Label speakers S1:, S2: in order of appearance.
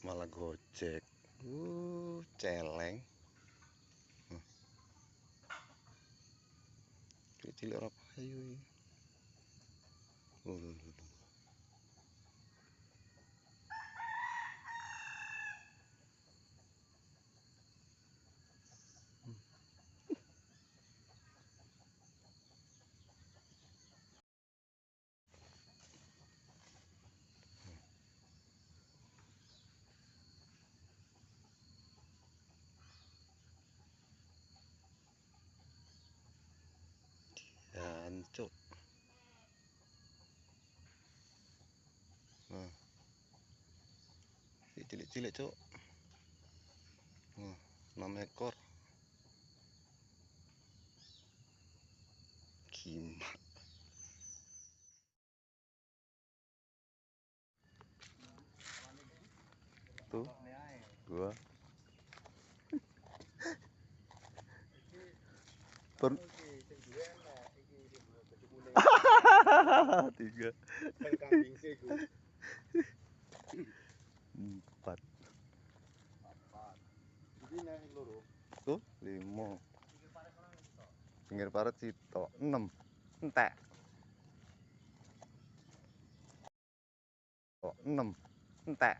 S1: malah gojek. Celeng. Cilik ora payu iki. Lho. Jancuk. Nah. Cilik-cilik, Cuk. Nah, 6 ekor. Gimana? Tuh. Dua. Tiga. Empat. Tuh, 5. Pinggir parit sitok 6. Entek. 6. Entek.